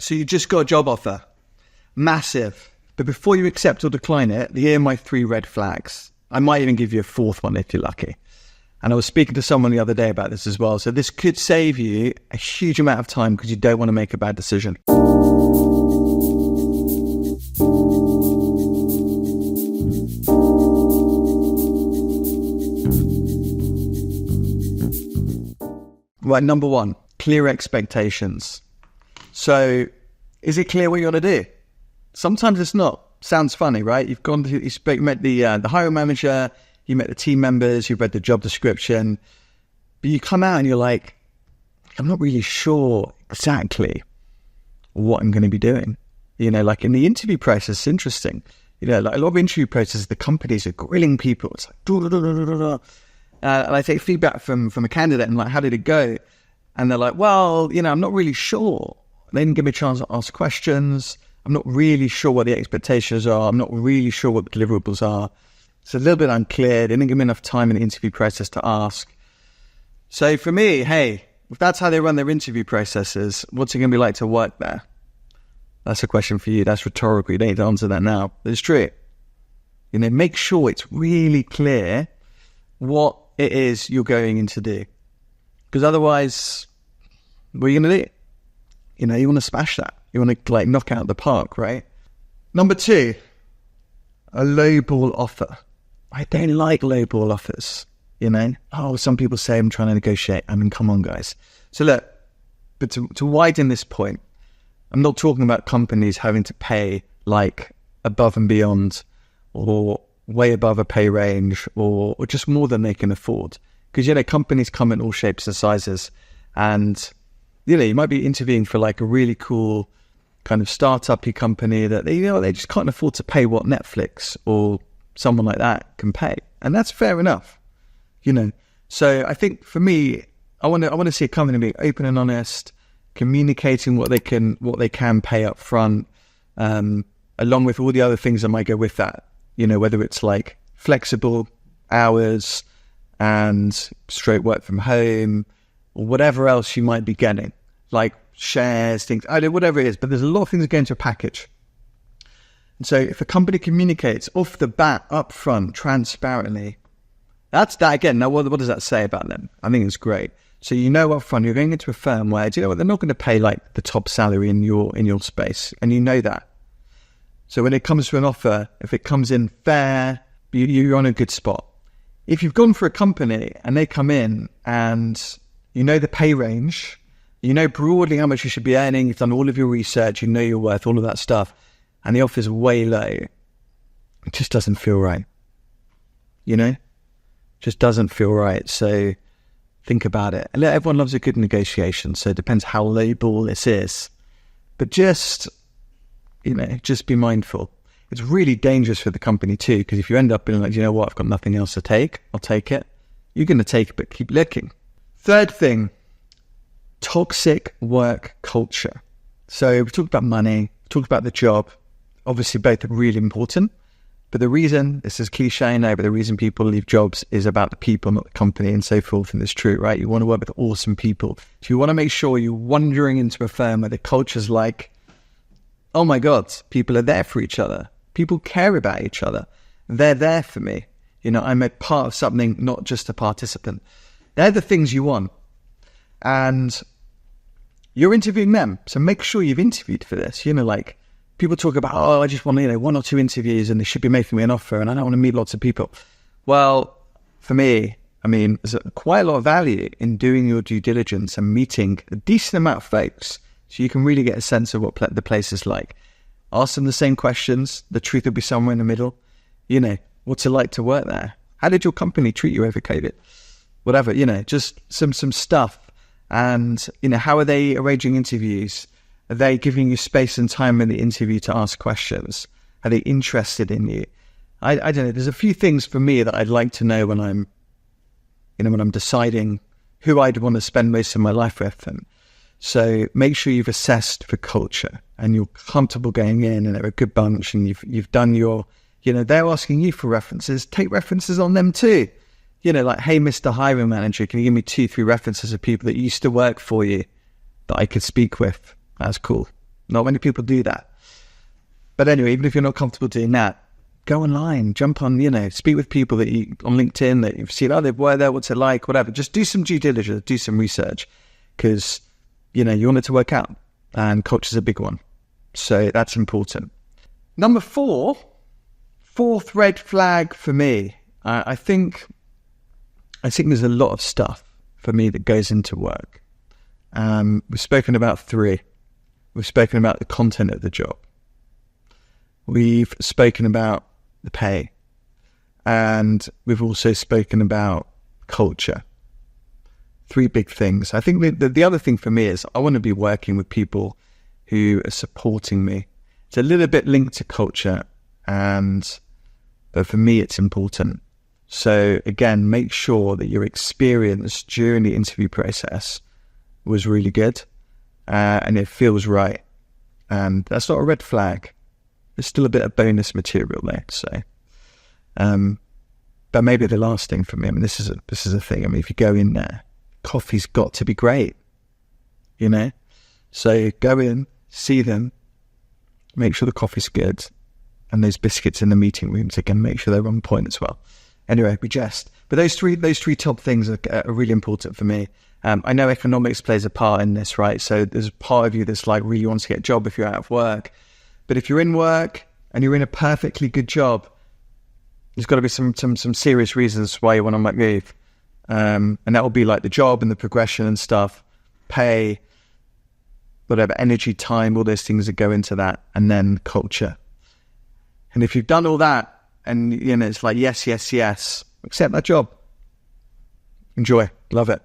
So you just got a job offer. Massive. But before you accept or decline it, here are my 3 red flags. I might even give you a 4th one if you're lucky. And I was speaking to someone the other day about this as well. So this could save you a huge amount of time because you don't want to make a bad decision. Right, number 1, clear expectations. So is it clear what you want to do? Sometimes it's not. Sounds funny, right? You've gone to, you met the hiring manager, you met the team members, you've read the job description, but you come out and you're like, I'm not really sure exactly what I'm going to be doing. You know, like in the interview process, it's interesting. You know, like a lot of interview processes, the companies are grilling people. It's like, and I take feedback from a candidate and like, how did it go? And they're like, well, you know, I'm not really sure. They didn't give me a chance to ask questions. I'm not really sure what the expectations are. I'm not really sure what the deliverables are. It's a little bit unclear. They didn't give me enough time in the interview process to ask. So for me, hey, if that's how they run their interview processes, what's it going to be like to work there? That's a question for you. That's rhetorical. You don't need to answer that now. But it's true. You know, make sure it's really clear what it is you're going in to do. Because otherwise, what are you going to do? You know, you want to smash that. You want to like knock out the park, right? Number 2, a lowball offer. I don't like lowball offers, you know? Oh, some people say I'm trying to negotiate. I mean, come on, guys. So look, but to widen this point, I'm not talking about companies having to pay like above and beyond or way above a pay range or just more than they can afford. Because, you know, companies come in all shapes and sizes. And, you know, you might be interviewing for like a really cool kind of startup-y company that they just can't afford to pay what Netflix or someone like that can pay. And that's fair enough, you know. So I think for me, I want to see a company being open and honest, communicating what they can pay up front, along with all the other things that might go with that. You know, whether it's like flexible hours and straight work from home or whatever else you might be getting, like shares, things, I don't know, whatever it is, but there's a lot of things that go into a package. And so if a company communicates off the bat, up front, transparently, that's that again. Now, what does that say about them? I think it's great. So you know up front, you're going into a firm where, do you know what, they're not going to pay like the top salary in your space, and you know that. So when it comes to an offer, if it comes in fair, you're on a good spot. If you've gone for a company and they come in and you know the pay range, you know broadly how much you should be earning, you've done all of your research, you know your worth, all of that stuff, and the offer's way low, it just doesn't feel right. You know? Just doesn't feel right. So think about it. And everyone loves a good negotiation, so it depends how lowball this is. But just, you know, just be mindful. It's really dangerous for the company too, because if you end up being like, you know what, I've got nothing else to take, I'll take it. You're going to take it, but keep looking. Third thing, toxic work culture. So we talked about money, we talked about the job. Obviously, both are really important. But the reason, this is cliche, I know, but the reason people leave jobs is about the people, not the company, and so forth. And it's true, right? You want to work with awesome people. So you want to make sure you're wandering into a firm where the culture's like, oh my God, people are there for each other. People care about each other. They're there for me. You know, I'm a part of something, not just a participant. They're the things you want. And you're interviewing them. So make sure you've interviewed for this. You know, like people talk about, oh, I just want, you know, 1 or 2 interviews and they should be making me an offer and I don't want to meet lots of people. Well, for me, I mean, there's quite a lot of value in doing your due diligence and meeting a decent amount of folks so you can really get a sense of what the place is like. Ask them the same questions. The truth will be somewhere in the middle. You know, what's it like to work there? How did your company treat you over COVID? Whatever, you know, just some stuff. And, you know, how are they arranging interviews? Are they giving you space and time in the interview to ask questions? Are they interested in you? I don't know. There's a few things for me that I'd like to know when I'm deciding who I'd want to spend most of my life with. And so make sure you've assessed for culture and you're comfortable going in and they're a good bunch and you've done your, you know, they're asking you for references. Take references on them too. You know, like, hey, Mr. Hiring Manager, can you give me 2-3 references of people that used to work for you that I could speak with? That's cool. Not many people do that. But anyway, even if you're not comfortable doing that, go online, jump on, speak with people that you on LinkedIn that you've seen, they've worked there, what's it like, whatever. Just do some due diligence, do some research, because, you want it to work out, and culture is a big one. So that's important. Number fourth red flag for me, I think there's a lot of stuff for me that goes into work. We've spoken about 3. We've spoken about the content of the job. We've spoken about the pay. And we've also spoken about culture. 3 big things. I think the other thing for me is I want to be working with people who are supporting me. It's a little bit linked to culture, but for me it's important. So again, make sure that your experience during the interview process was really good, and it feels right. And that's not a red flag. There's still a bit of bonus material there. So, but maybe the last thing for me, this is a thing. If you go in there, coffee's got to be great, So go in, see them, make sure the coffee's good, and those biscuits in the meeting rooms, again, make sure they're on point as well. Anyway, we jest. But those three top things are really important for me. I know economics plays a part in this, right? So there's a part of you that's like really wants to get a job if you're out of work. But if you're in work and you're in a perfectly good job, there's got to be some serious reasons why you want to make move. And that will be like the job and the progression and stuff, pay, whatever, energy, time, all those things that go into that, and then culture. And if you've done all that, and it's like, yes, accept that job. Enjoy. Love it.